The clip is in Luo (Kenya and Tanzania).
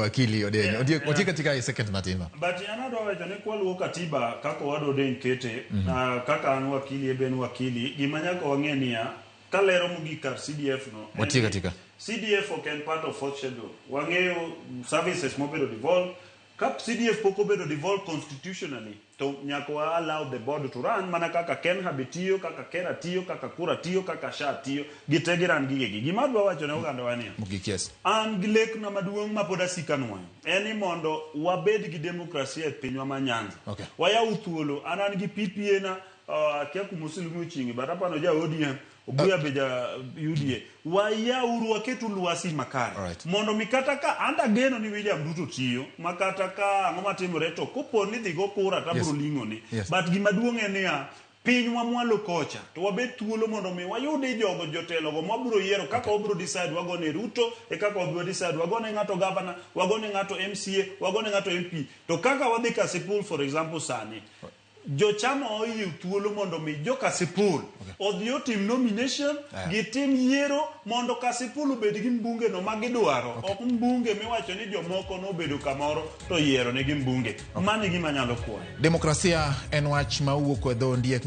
wakili Ondiek. Ondiek katika second matima. But anado wacho ne kwaluo katiba kako wado Ondiek kete kaka an wakili eben wakili gimanyako wang'enia kalero mugikar CDF no. Watie katika CDF oken part of fourth schedule. Wang'eyo services mobedo devolved. Kap CDF poko bedo devolved constitutionally to nyako allow the board to run mana kaka ken habitio kaka kera tiyo kaka kura tiyo kaka sha tiyo gitegiran gigegi gimadwa wacho ne oganda wania mugikes an gilek na maduong' mapoda sikanwa eni mondo wabed gi demokrasia e pinywa ma Nyanza. Okay. Wayaw thuolo anan gi PPA na kia kumusilumu chingi batapano ja ODM obuya beja UDA wayauru waketu luasi makare. Right. Mondo mikata ka anda geno ni William Ruto tiyo makata ka ang'oma timore to kopo ni dhigo kura tabro lingo ni. Yes. But gimaduong' en niya pinywa mwalo kocha to wabed thuolo mondo mi wayude jogo jotelo go mabro yiero kaka obro decide wagone Ruto e kaka obro decide wagone ng'ato governor wagone ng'ato MCA wagone ng'ato MP to kaka wadhi Kasipul for example sani jochama oyiu thuolo mondo mi jo Kasipul odhi otim nomination gitim yiero mondo Kasipul obed gi mbunge no magidwaro ok mbunge miwacho ni jomoko no bedo kamoro to yiero ne gi mbunge mano gima nyalo kuon demokrasia en wach mawuok e dho Ondiek